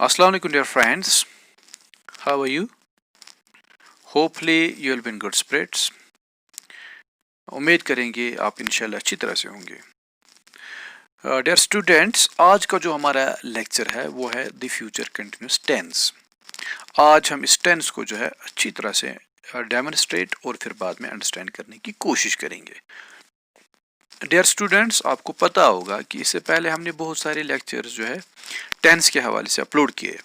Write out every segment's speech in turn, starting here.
Assalamu alaikum dear friends, how are you? Hopefully you will be in good spirits. उम्मीद करेंगे आप इंशाल्लाह अच्छी तरह से होंगे। डियर स्टूडेंट्स, आज का जो हमारा लेक्चर है वो है द फ्यूचर कंटिन्यूस टेंस। आज हम इस टेंस को जो है अच्छी तरह से डेमोन्स्ट्रेट और फिर बाद में अंडरस्टैंड करने की कोशिश करेंगे। डियर स्टूडेंट्स, आपको पता होगा कि इससे पहले हमने बहुत सारे लेक्चर्स जो है टेंस के हवाले से अपलोड किए।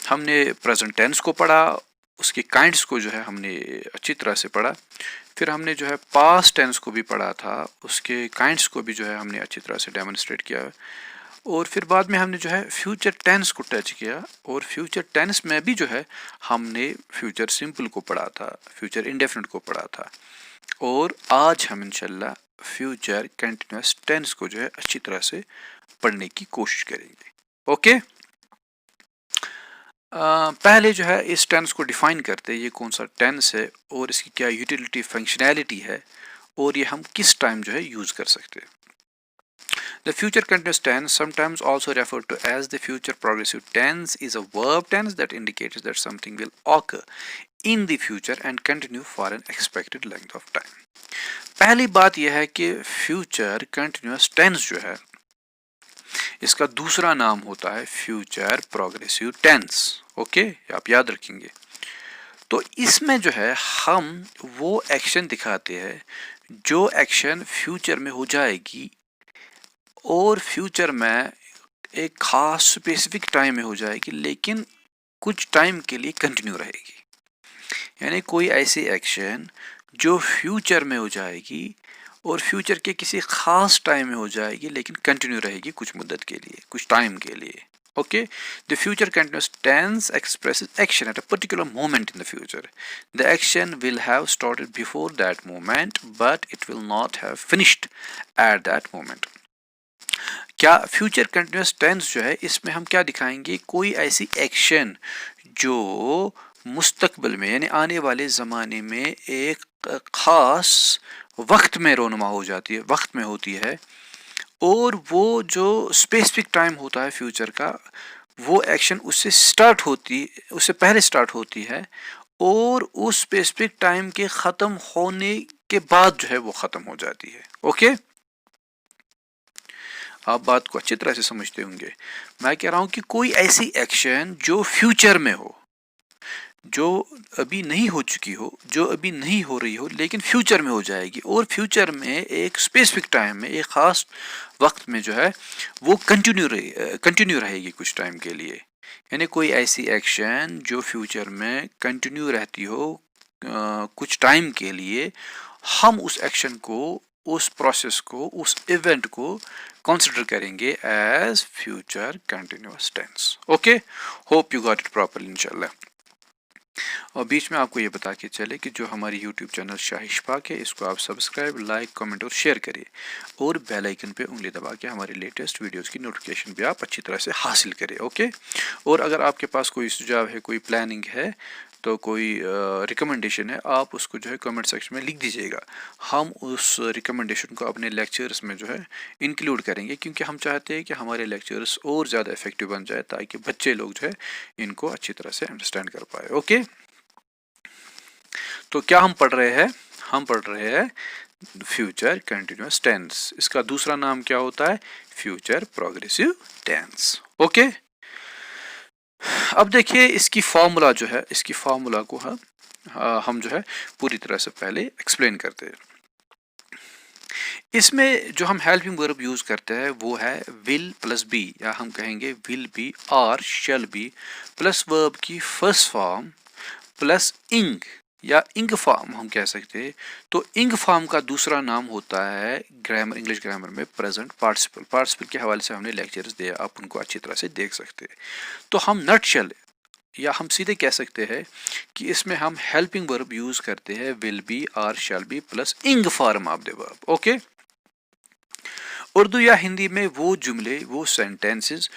हमने प्रेजेंट टेंस को पढ़ा, उसके काइंड्स को जो है हमने अच्छी तरह से पढ़ा। फिर हमने जो है पास्ट टेंस को भी पढ़ा था, उसके काइंड्स को भी जो है हमने अच्छी तरह से डेमोन्स्ट्रेट किया। और फिर बाद में हमने जो है फ्यूचर टेंस को टच किया, और फ्यूचर टेंस में भी जो है हमने फ्यूचर सिंपल को पढ़ा था, फ्यूचर इंडेफिनिट को पढ़ा था। और आज हम इंशाल्लाह फ्यूचर कंटिन्यूस टेंस को जो है अच्छी तरह से पढ़ने की कोशिश करेंगे। ओके, पहले जो है इस टेंस को डिफाइन करते हैं, ये कौन सा टेंस है और इसकी क्या यूटिलिटी फंक्शनैलिटी है और ये हम किस टाइम जो है यूज कर सकते हैं। The future continuous tense, sometimes also referred to as the future progressive tense, is a verb tense that indicates that something will occur in the future and continue for an expected length of time. पहली बात यह है कि future continuous tense जो है इसका दूसरा नाम होता है फ्यूचर प्रोग्रेसिव टेंस। ओके, आप याद रखेंगे। तो इसमें जो है हम वो एक्शन दिखाते हैं जो एक्शन फ्यूचर में हो जाएगी और फ्यूचर में एक खास स्पेसिफिक टाइम में हो जाएगी, लेकिन कुछ टाइम के लिए कंटिन्यू रहेगी। यानी कोई ऐसी एक्शन जो फ्यूचर में हो जाएगी और फ्यूचर के किसी खास टाइम में हो जाएगी, लेकिन कंटिन्यू रहेगी कुछ मुद्दत के लिए, कुछ टाइम के लिए। Okay, the future continuous tense expresses action at a particular moment in the future. The action will have started before that moment, but it will not have finished at that moment. क्या future continuous tense जो है इसमें हम क्या दिखाएंगे, कोई ऐसी action जो मुस्तकबिल में यानी आने वाले ज़माने में एक ख़ास वक्त में रोनुमा हो जाती है, वक्त में होती है, और वो जो स्पेसिफिक टाइम होता है फ्यूचर का, वो एक्शन उससे पहले स्टार्ट होती है और उस स्पेसिफिक टाइम के ख़त्म होने के बाद जो है वो ख़त्म हो जाती है। ओके, आप बात को अच्छी तरह से समझते होंगे। मैं कह रहा हूं कि कोई ऐसी एक्शन जो फ्यूचर में हो, जो अभी नहीं हो चुकी हो, जो अभी नहीं हो रही हो, लेकिन फ्यूचर में हो जाएगी, और फ्यूचर में एक स्पेसिफिक टाइम में, एक खास वक्त में जो है वो कंटिन्यू रहेगी कुछ टाइम के लिए। यानी कोई ऐसी एक्शन जो फ्यूचर में कंटिन्यू रहती हो कुछ टाइम के लिए, हम उस एक्शन को, उस प्रोसेस को, उस इवेंट को कंसिडर करेंगे as future continuous tense. Okay, hope you got it properly इंशाल्लाह। और बीच में आपको ये बता के चले कि जो हमारी यूट्यूब चैनल शाहिशफाक है, इसको आप सब्सक्राइब, लाइक, कमेंट और शेयर करिए, और बेल आइकन पे उंगली दबा के हमारे लेटेस्ट वीडियोस की नोटिफिकेशन भी आप अच्छी तरह से हासिल करें। ओके, और अगर आपके पास कोई सुझाव है, कोई प्लानिंग है, तो कोई रिकमेंडेशन है, आप उसको जो है कमेंट सेक्शन में लिख दीजिएगा। हम उस रिकमेंडेशन को अपने लेक्चर्स में जो है इंक्लूड करेंगे, क्योंकि हम चाहते हैं कि हमारे लेक्चर्स और ज़्यादा इफेक्टिव बन जाए, ताकि बच्चे लोग जो है इनको अच्छी तरह से अंडरस्टैंड कर पाए। ओके, तो क्या हम पढ़ रहे हैं? हम पढ़ रहे हैं फ्यूचर कंटिन्यूअस टेंस। इसका दूसरा नाम क्या होता है? Future progressive tense. ओके, अब देखिए इसकी फॉर्मूला जो है, इसकी फॉर्मूला को हम जो है पूरी तरह से पहले एक्सप्लेन करते हैं। इसमें जो हम हेल्पिंग वर्ब यूज करते हैं वो है विल प्लस बी, या हम कहेंगे विल बी और शैल बी प्लस वर्ब की फर्स्ट फॉर्म प्लस इंग, या इंग फॉर्म हम कह सकते हैं। तो इंग फॉर्म का दूसरा नाम होता है ग्रामर, इंग्लिश ग्रामर में प्रेजेंट पार्टिसिपल। पार्टिसिपल के हवाले से हमने लेक्चर्स दिए, आप उनको अच्छी तरह से देख सकते हैं। तो हम नटशेल, या हम सीधे कह सकते हैं कि इसमें हम हेल्पिंग वर्ब यूज करते हैं विल बी और शैल बी प्लस इंग form of the verb. Okay, Urdu या हिंदी में वो जुमले, वो सेंटेंसेस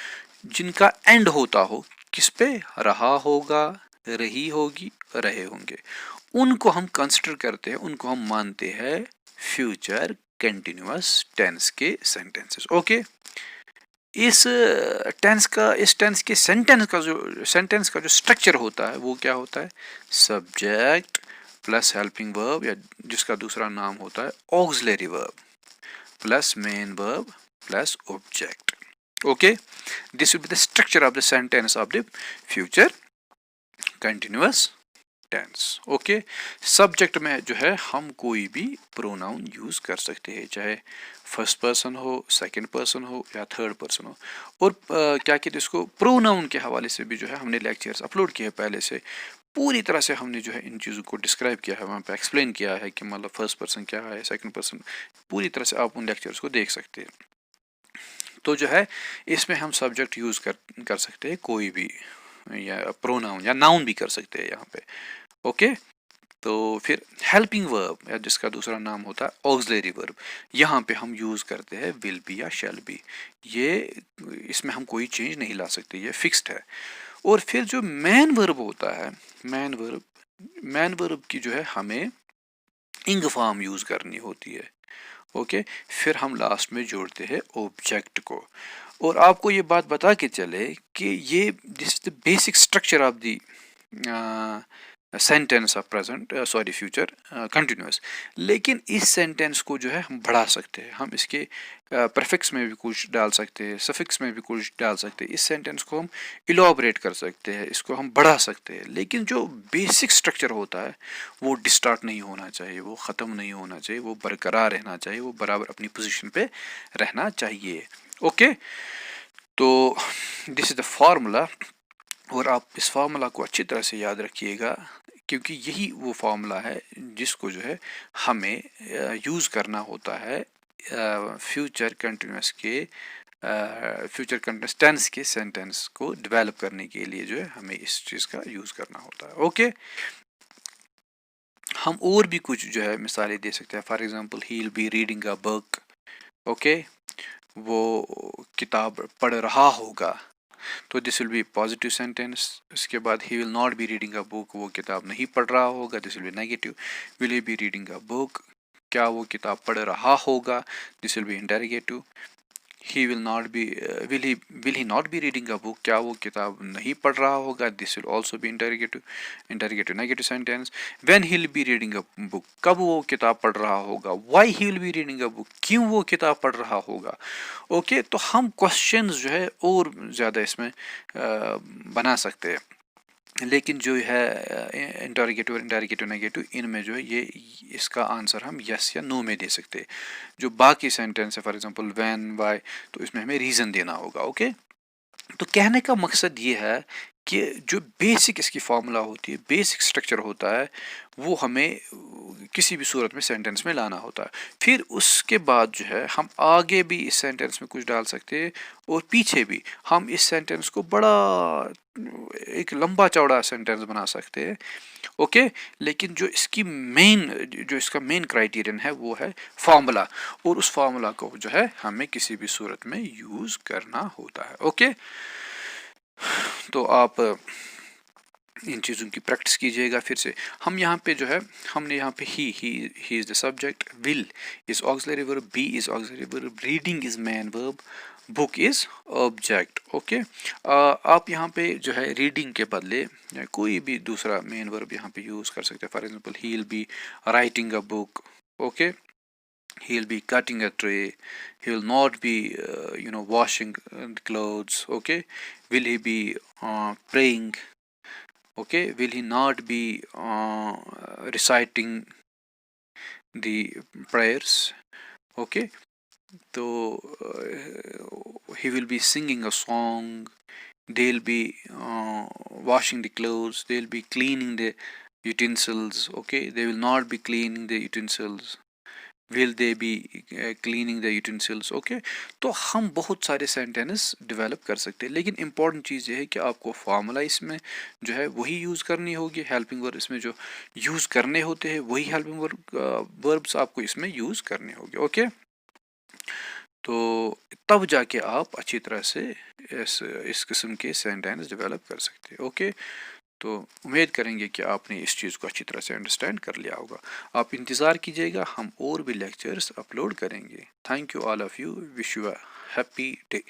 जिनका एंड होता हो किस पे? रहा होगा, रही होगी, रहे होंगे, उनको हम कंसिडर करते हैं, उनको हम मानते हैं फ्यूचर कंटिन्यूअस टेंस के सेंटेंसेस। ओके, इस टेंस के सेंटेंस का जो स्ट्रक्चर होता है वो क्या होता है, सब्जेक्ट प्लस हेल्पिंग वर्ब, या जिसका दूसरा नाम होता है auxiliary verb, plus main verb plus object. Okay, this will be the structure of the sentence of the future continuous tense. Okay, subject में जो है हम कोई भी प्रोनाउन यूज कर सकते हैं, चाहे फर्स्ट पर्सन हो, सेकंड पर्सन हो या थर्ड पर्सन हो. और क्या कहते हैं इसको, प्रोनाउन के हवाले से भी जो है हमने लेक्चर्स अपलोड किए पहले से, पूरी तरह से हमने जो है इन चीज़ों को डिस्क्राइब किया है, वहाँ पे एक्सप्लेन किया है कि मतलब फर्स्ट पर्सन क्या है, सेकंड पर्सन, पूरी तरह से आप उन लेक्चर्स को देख सकते हैं. तो जो है इसमें हम सब्जेक्ट यूज़ कर सकते हैं कोई भी, या प्रोनाउन या नाउन भी कर सकते हैं यहाँ पे. ओके, तो फिर हेल्पिंग वर्ब, या जिसका दूसरा नाम होता है ऑक्सिलरी वर्ब, यहाँ पे हम यूज़ करते हैं विल बी या शैल बी. ये इसमें हम कोई चेंज नहीं ला सकते, ये फिक्स्ड है. और फिर जो मैन वर्ब होता है, मैन वर्ब की जो है हमें इंग फॉर्म यूज़ करनी होती है. ओके, फिर हम लास्ट में जोड़ते हैं ऑब्जेक्ट को. और आपको ये बात बता के चले कि ये this is the basic structure of the sentence of present future continuous. लेकिन इस सेंटेंस को जो है हम बढ़ा सकते हैं, हम इसके प्रीफिक्स में भी कुछ डाल सकते हैं, सफिक्स में भी कुछ डाल सकते हैं. इस सेंटेंस को हम इलॉबरेट कर सकते हैं, इसको हम बढ़ा सकते हैं. लेकिन जो बेसिक स्ट्रक्चर होता है वो डिस्टार्ट नहीं होना चाहिए, वो ख़त्म नहीं होना चाहिए, वो बरकरार रहना चाहिए, वो बराबर अपनी पोजीशन पे रहना चाहिए. ओके, तो दिस इज़ द फार्मूला. और आप इस फार्मूला को अच्छी तरह से याद रखिएगा, क्योंकि यही वो फार्मूला है जिसको जो है हमें यूज़ करना होता है फ्यूचर कंटिन्यूस टेंस के सेंटेंस को डेवलप करने के लिए. जो है हमें इस चीज़ का यूज़ करना होता है. ओके, हम और भी कुछ जो है मिसालें दे सकते हैं. For example, he will be reading a book. Okay, वो किताब पढ़ रहा होगा, तो this will be positive sentence. इसके बाद he will not be reading a book, वो किताब नहीं पढ़ रहा होगा, this will be negative. Will he be reading a book, क्या वो किताब पढ़ रहा होगा, this will be interrogative. He will not be will he not be reading a book, क्या वो किताब नहीं पढ़ रहा होगा, this will also be interrogative negative sentence. When he will be reading a book, कब वो किताब पढ़ रहा होगा. Why he will be reading a book, क्यों वो किताब पढ़ रहा होगा. ओके, तो हम क्वेश्चंस जो है और ज़्यादा इसमें बना सकते हैं. लेकिन जो है इंटरोगेटिव और इंटरोगेटिव नेगेटिव, इनमें जो है ये इसका आंसर हम यस या नो में दे सकते हैं. जो बाकी सेंटेंस है, फॉर एग्जांपल व्हेन, व्हाई, तो इसमें हमें रीज़न देना होगा. ओके, तो कहने का मकसद ये है कि जो बेसिक इसकी फार्मूला होती है, बेसिक स्ट्रक्चर होता है, वो हमें किसी भी सूरत में सेंटेंस में लाना होता है. फिर उसके बाद जो है हम आगे भी इस सेंटेंस में कुछ डाल सकते हैं, और पीछे भी हम इस सेंटेंस को बड़ा एक लंबा चौड़ा सेंटेंस बना सकते हैं. ओके, लेकिन जो इसका मेन क्राइटेरियन है वो है फार्मूला, और उस फार्मूला को जो है हमें किसी भी सूरत में यूज़ करना होता है. ओके, तो आप इन चीज़ों की प्रैक्टिस कीजिएगा. फिर से हम यहाँ पे जो है, हमने यहाँ पे he is the subject, will is auxiliary verb, be is auxiliary verb, reading is main verb, book is object. Okay, आप यहाँ पे जो है रीडिंग के बदले कोई भी दूसरा मेन वर्ब यहाँ पे यूज़ कर सकते हैं. For example, he will be writing a book. Okay, he will be cutting a tree, he will not be washing the clothes. Okay, will he be praying. Okay, will he not be reciting the prayers. Okay, so he will be singing a song, they'll be washing the clothes, they'll be cleaning the utensils. Okay, they will not be cleaning the utensils, will they be cleaning the utensils. Okay, तो हम बहुत सारे sentence develop कर सकते हैं. लेकिन important चीज़ ये है कि आपको फार्मूला इसमें जो है वही यूज़ करनी होगी. हेल्पिंग वर्ब इसमें जो यूज़ करने होते हैं वही हेल्पिंग वर्ब्स आपको इसमें यूज़ करने होंगे. ओके, तो तब जाके आप अच्छी तरह से इस किस्म के सेंटेंस डेवलप कर सकते हैं. ओके, तो उम्मीद करेंगे कि आपने इस चीज़ को अच्छी तरह से अंडरस्टैंड कर लिया होगा. आप इंतज़ार कीजिएगा, हम और भी लेक्चर्स अपलोड करेंगे. Thank you all of you, wish you a happy day.